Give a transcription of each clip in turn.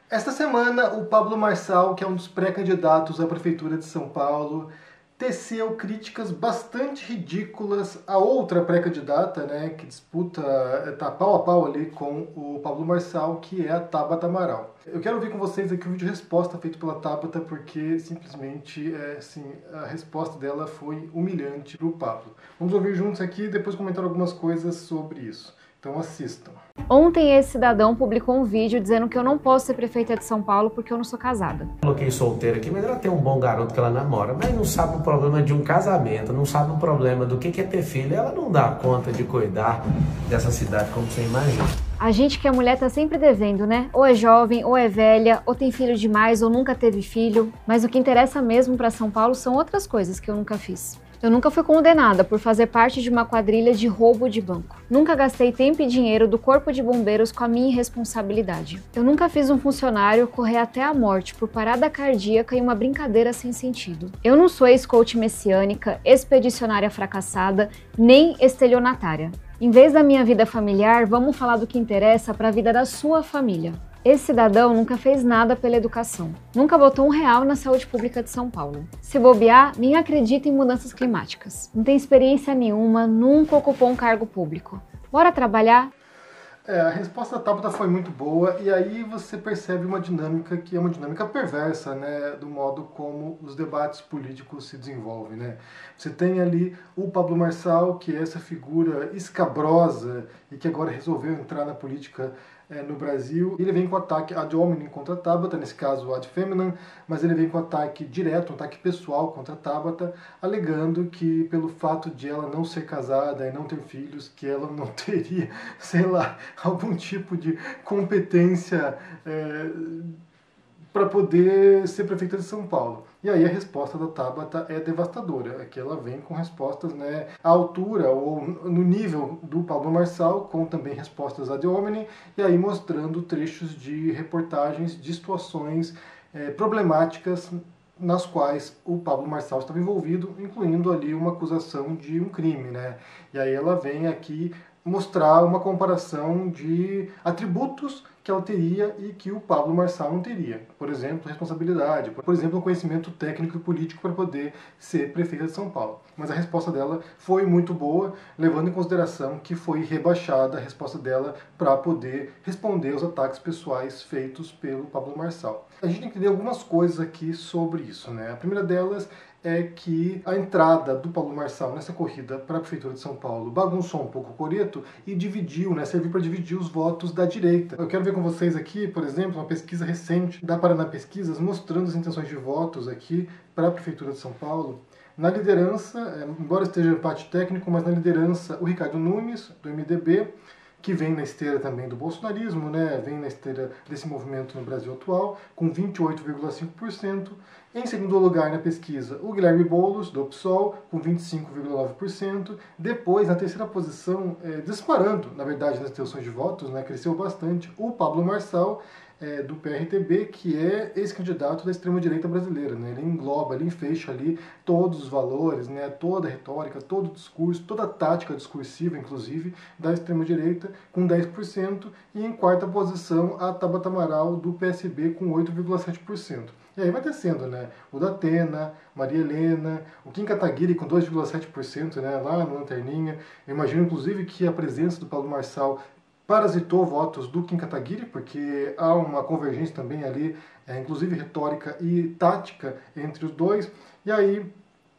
Esta semana, o Pablo Marçal, que é um dos pré-candidatos à Prefeitura de São Paulo, teceu críticas bastante ridículas a outra pré-candidata, né, que disputa, tá pau a pau ali com o Pablo Marçal, que é a Tabata Amaral. Eu quero ver com vocês aqui o vídeo resposta feito pela Tabata, porque simplesmente, assim, a resposta dela foi humilhante para o Pablo. Vamos ouvir juntos aqui e depois comentar algumas coisas sobre isso. Então assistam. Ontem esse cidadão publicou um vídeo dizendo que eu não posso ser prefeita de São Paulo porque eu não sou casada. Coloquei solteira aqui, mas ela tem um bom garoto que ela namora, mas não sabe o problema de um casamento, não sabe o problema do que é ter filho. Ela não dá conta de cuidar dessa cidade como você imagina. A gente que é mulher tá sempre devendo, né? Ou é jovem, ou é velha, ou tem filho demais, ou nunca teve filho. Mas o que interessa mesmo pra São Paulo são outras coisas que eu nunca fiz. Eu nunca fui condenada por fazer parte de uma quadrilha de roubo de banco. Nunca gastei tempo e dinheiro do corpo de bombeiros com a minha irresponsabilidade. Eu nunca fiz um funcionário correr até a morte por parada cardíaca e uma brincadeira sem sentido. Eu não sou ex-coach messiânica, expedicionária fracassada, nem estelionatária. Em vez da minha vida familiar, vamos falar do que interessa para a vida da sua família. Esse cidadão nunca fez nada pela educação. Nunca botou R$1 na saúde pública de São Paulo. Se bobear, nem acredita em mudanças climáticas. Não tem experiência nenhuma, nunca ocupou um cargo público. Bora trabalhar? A resposta da Tabata foi muito boa, e aí você percebe uma dinâmica que é uma dinâmica perversa, né, do modo como os debates políticos se desenvolvem, né. Você tem ali o Pablo Marçal, que é essa figura escabrosa e que agora resolveu entrar na política no Brasil. Ele vem com ataque ad hominem contra a Tabata, nesse caso ad feminam, mas ele vem com ataque direto, um ataque pessoal contra a Tabata, alegando que pelo fato de ela não ser casada e não ter filhos, que ela não teria, sei lá, algum tipo de competência para poder ser prefeita de São Paulo. E aí a resposta da Tabata é devastadora, é que ela vem com respostas, né, à altura ou no nível do Pablo Marçal, com também respostas ad hominem, e aí mostrando trechos de reportagens de situações problemáticas nas quais o Pablo Marçal estava envolvido, incluindo ali uma acusação de um crime, né? E aí ela vem aqui mostrar uma comparação de atributos que ela teria e que o Pablo Marçal não teria. Por exemplo, responsabilidade, por exemplo, um conhecimento técnico e político para poder ser prefeita de São Paulo. Mas a resposta dela foi muito boa, levando em consideração que foi rebaixada a resposta dela para poder responder aos ataques pessoais feitos pelo Pablo Marçal. A gente tem que entender algumas coisas aqui sobre isso, né? A primeira delas é que a entrada do Pablo Marçal nessa corrida para a Prefeitura de São Paulo bagunçou um pouco o coreto e dividiu, né, serviu para dividir os votos da direita. Eu quero ver com vocês aqui, por exemplo, uma pesquisa recente da Paraná Pesquisas mostrando as intenções de votos aqui para a Prefeitura de São Paulo. Na liderança, embora esteja empate técnico, mas na liderança o Ricardo Nunes, do MDB, que vem na esteira também do bolsonarismo, né? Vem na esteira desse movimento no Brasil atual, com 28,5%. Em segundo lugar na pesquisa, o Guilherme Boulos, do PSOL, com 25,9%. Depois, na terceira posição, disparando, na verdade, nas intenções de votos, né? Cresceu bastante, o Pablo Marçal, do PRTB, que é esse candidato da extrema-direita brasileira, né? Ele engloba, ele enfeixa ali todos os valores, né? Toda a retórica, todo o discurso, toda a tática discursiva, inclusive, da extrema-direita, com 10%, e em quarta posição a Tabata Amaral, do PSB, com 8,7%. E aí vai descendo, né? O Datena, Maria Helena, o Kim Kataguiri com 2,7%, né? Lá no Lanterninha. Eu imagino, inclusive, que a presença do Paulo Marçal parasitou votos do Kim Kataguiri, porque há uma convergência também ali, inclusive retórica e tática entre os dois. E aí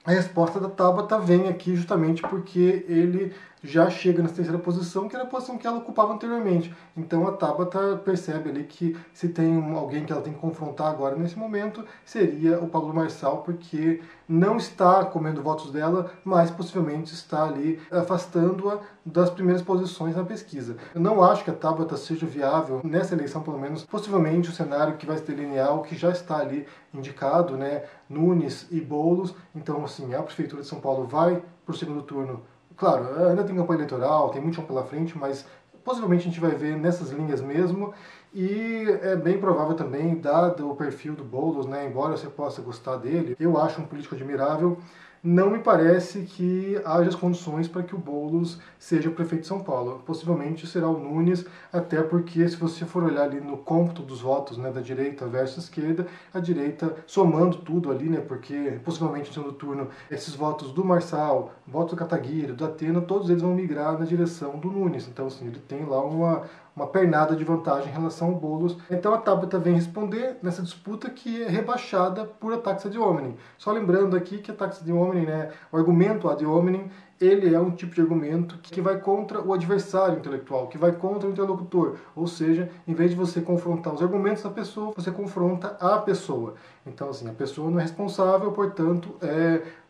a resposta da Tabata vem aqui justamente porque ele já chega na terceira posição, que era a posição que ela ocupava anteriormente. Então a Tabata percebe ali que se tem alguém que ela tem que confrontar agora nesse momento, seria o Pablo Marçal, porque não está comendo votos dela, mas possivelmente está ali afastando-a das primeiras posições na pesquisa. Eu não acho que a Tabata seja viável nessa eleição, pelo menos. Possivelmente o cenário que vai se delinear, o que já está ali indicado, né, Nunes e Boulos. Então, assim, a Prefeitura de São Paulo vai para o segundo turno. Claro, ainda tem campanha eleitoral, tem muito chão pela frente, mas possivelmente a gente vai ver nessas linhas mesmo. E é bem provável também, dado o perfil do Boulos, né, embora você possa gostar dele, eu acho um político admirável, não me parece que haja as condições para que o Boulos seja prefeito de São Paulo. Possivelmente será o Nunes, até porque se você for olhar ali no cômputo dos votos, né, da direita versus esquerda, a direita somando tudo ali, né, porque possivelmente no segundo turno esses votos do Marçal, votos do Kataguiri, do Atena, todos eles vão migrar na direção do Nunes. Então, assim, ele tem lá uma pernada de vantagem em relação ao Boulos. Então a Tabata vem responder nessa disputa que é rebaixada por ataques ad hominem. Só lembrando aqui que ataques ad hominem, né, o argumento ad hominem, ele é um tipo de argumento que vai contra o adversário intelectual, que vai contra o interlocutor. Ou seja, em vez de você confrontar os argumentos da pessoa, você confronta a pessoa. Então, assim, a pessoa não é responsável, portanto,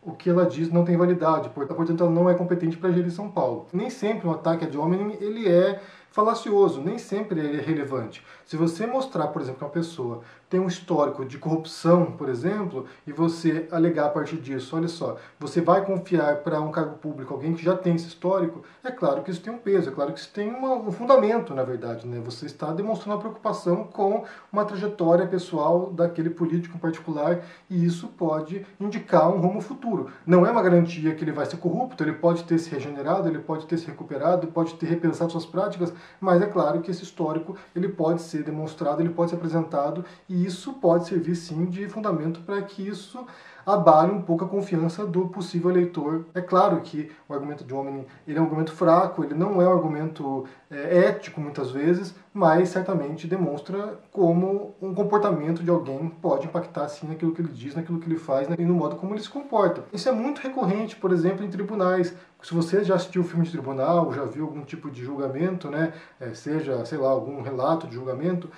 o que ela diz não tem validade, portanto, ela não é competente para gerir São Paulo. Nem sempre um ataque ad hominem, ele é falacioso, nem sempre ele é relevante. Se você mostrar, por exemplo, que uma pessoa tem um histórico de corrupção, por exemplo, e você alegar a partir disso, olha só, você vai confiar para um cargo público alguém que já tem esse histórico, é claro que isso tem um peso, é claro que isso tem um fundamento, na verdade, né? Você está demonstrando uma preocupação com uma trajetória pessoal daquele político em particular, e isso pode indicar um rumo futuro. Não é uma garantia que ele vai ser corrupto, ele pode ter se regenerado, ele pode ter se recuperado, pode ter repensado suas práticas, mas é claro que esse histórico ele pode ser demonstrado, ele pode ser apresentado, e isso pode servir sim de fundamento para que isso abale um pouco a confiança do possível eleitor. É claro que o argumento de homem ele é um argumento fraco, ele não é um argumento ético muitas vezes, mas certamente demonstra como um comportamento de alguém pode impactar sim naquilo que ele diz, naquilo que ele faz e no modo como ele se comporta. Isso é muito recorrente, por exemplo, em tribunais. Se você já assistiu filme de tribunal, já viu algum tipo de julgamento, né, seja, sei lá, algum relato de julgamento,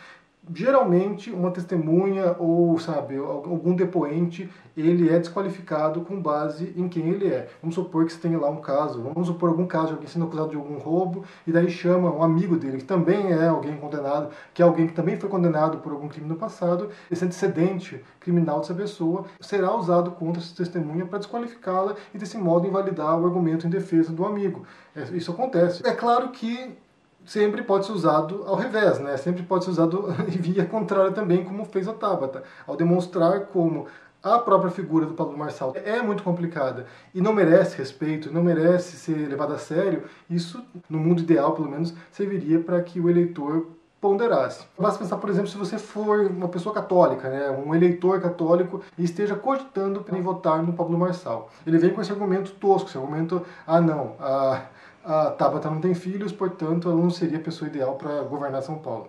geralmente uma testemunha ou, sabe, algum depoente, ele é desqualificado com base em quem ele é. Vamos supor que você tenha lá um caso, vamos supor algum caso de alguém sendo acusado de algum roubo, e daí chama um amigo dele, que também é alguém condenado, que é alguém que também foi condenado por algum crime no passado, esse antecedente criminal dessa pessoa será usado contra essa testemunha para desqualificá-la e desse modo invalidar o argumento em defesa do amigo. Isso acontece. É claro que sempre pode ser usado ao revés, né? Sempre pode ser usado via contrária também, como fez a Tabata, ao demonstrar como a própria figura do Pablo Marçal é muito complicada e não merece respeito, não merece ser levada a sério. Isso, no mundo ideal, pelo menos, serviria para que o eleitor ponderasse. Basta pensar, por exemplo, se você for uma pessoa católica, né, um eleitor católico, e esteja cogitando em votar no Pablo Marçal. Ele vem com esse argumento tosco, esse argumento, não, a Tabata não tem filhos, portanto, ela não seria a pessoa ideal para governar São Paulo.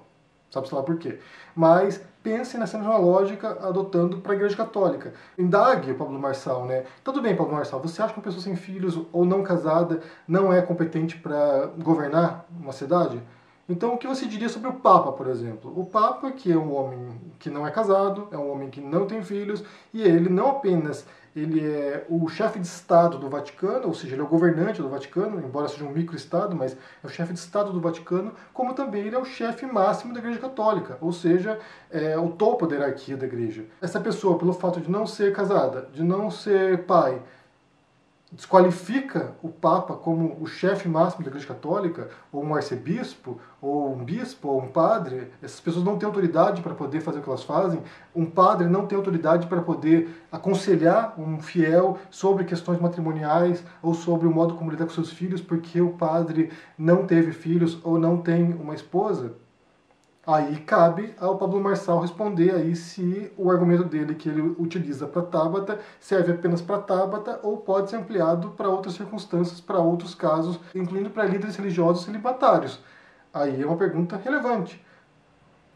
Sabe-se lá por quê. Mas pense nessa mesma lógica adotando para a Igreja Católica. Indague o Pablo Marçal, né? Tudo bem, Pablo Marçal, você acha que uma pessoa sem filhos ou não casada não é competente para governar uma cidade? Então, o que você diria sobre o Papa, por exemplo? O Papa, que é um homem que não é casado, é um homem que não tem filhos, e ele não apenas ele é o chefe de Estado do Vaticano, ou seja, ele é o governante do Vaticano, embora seja um micro-estado, mas é o chefe de Estado do Vaticano, como também ele é o chefe máximo da Igreja Católica, ou seja, é o topo da hierarquia da Igreja. Essa pessoa, pelo fato de não ser casada, de não ser pai, desqualifica o Papa como o chefe máximo da Igreja Católica, ou um arcebispo, ou um bispo, ou um padre. Essas pessoas não têm autoridade para poder fazer o que elas fazem. Um padre não tem autoridade para poder aconselhar um fiel sobre questões matrimoniais ou sobre o modo como lidar com seus filhos, porque o padre não teve filhos ou não tem uma esposa. Aí cabe ao Pablo Marçal responder aí se o argumento dele que ele utiliza para Tabata serve apenas para Tabata ou pode ser ampliado para outras circunstâncias, para outros casos, incluindo para líderes religiosos celibatários. Aí é uma pergunta relevante.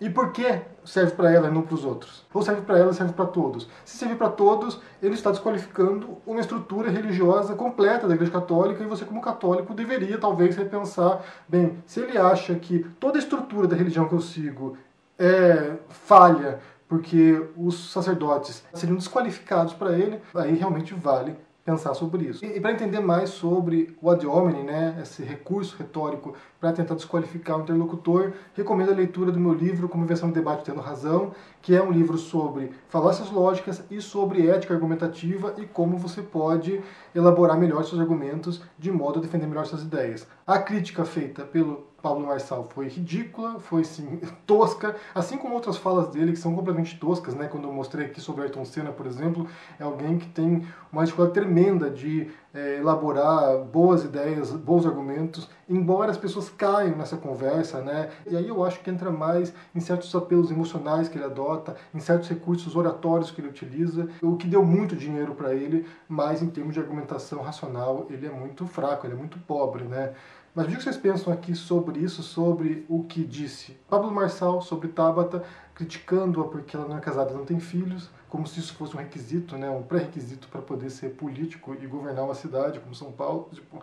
E por que serve para ela e não para os outros? Ou serve para ela e serve para todos? Se serve para todos, ele está desqualificando uma estrutura religiosa completa da Igreja Católica e você, como católico, deveria talvez repensar, bem, se ele acha que toda a estrutura da religião que eu sigo é falha porque os sacerdotes seriam desqualificados para ele, aí realmente vale pensar sobre isso. E para entender mais sobre o ad hominem, né, esse recurso retórico para tentar desqualificar o interlocutor, recomendo a leitura do meu livro Como Vencer um Debate Tendo Razão, que é um livro sobre falácias lógicas e sobre ética argumentativa e como você pode elaborar melhor seus argumentos de modo a defender melhor suas ideias. A crítica feita pelo Pablo Marçal foi ridícula, foi sim, tosca, assim como outras falas dele que são completamente toscas, né? Quando eu mostrei aqui sobre Ayrton Senna, por exemplo, é alguém que tem uma dificuldade tremenda de elaborar boas ideias, bons argumentos, embora as pessoas caiam nessa conversa, né? E aí eu acho que entra mais em certos apelos emocionais que ele adota, em certos recursos oratórios que ele utiliza, o que deu muito dinheiro para ele, mas em termos de argumentação racional ele é muito fraco, ele é muito pobre, né? Mas o que vocês pensam aqui sobre isso, sobre o que disse Pablo Marçal sobre Tabata, criticando-a porque ela não é casada e não tem filhos, como se isso fosse um requisito, né, um pré-requisito para poder ser político e governar uma cidade como São Paulo? Tipo,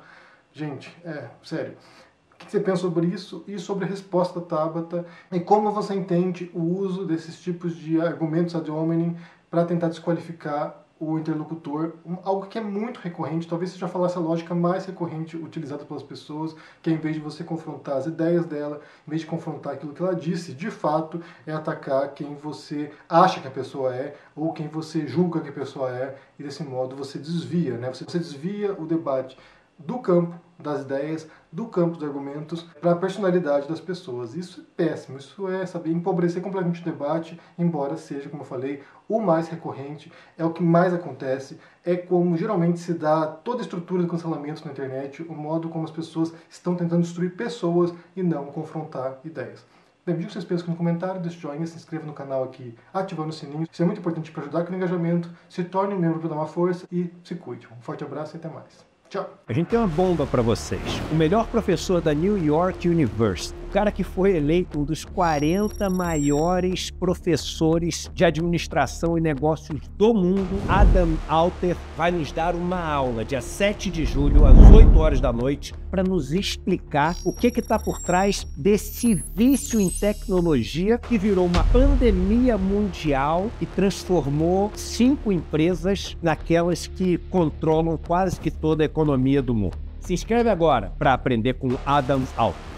gente, sério. O que você pensa sobre isso e sobre a resposta da Tabata? E como você entende o uso desses tipos de argumentos ad hominem para tentar desqualificar o interlocutor, algo que é muito recorrente, talvez seja falar essa lógica mais recorrente utilizada pelas pessoas, que em vez de você confrontar as ideias dela, em vez de confrontar aquilo que ela disse, de fato, é atacar quem você acha que a pessoa é, ou quem você julga que a pessoa é, e desse modo você desvia, né? Você desvia o debate do campo das ideias, do campo dos argumentos, para a personalidade das pessoas. Isso é péssimo, isso é, saber empobrecer completamente o debate, embora seja, como eu falei, o mais recorrente, é o que mais acontece, é como geralmente se dá toda a estrutura de cancelamento na internet, o modo como as pessoas estão tentando destruir pessoas e não confrontar ideias. Lembre-se que vocês pensam aqui no comentário, deixe joinha, se inscreva no canal aqui, ativando o sininho. Isso é muito importante para ajudar aqui no engajamento. Se torne um membro para dar uma força e se cuide. Um forte abraço e até mais. Tchau. A gente tem uma bomba para vocês. O melhor professor da New York University, o cara que foi eleito um dos 40 maiores professores de administração e negócios do mundo, Adam Alter, vai nos dar uma aula dia 7 de julho, às 8 horas da noite, para nos explicar o que está por trás desse vício em tecnologia que virou uma pandemia mundial e transformou 5 empresas naquelas que controlam quase que toda a economia do mundo. Se inscreve agora para aprender com Adam Alter.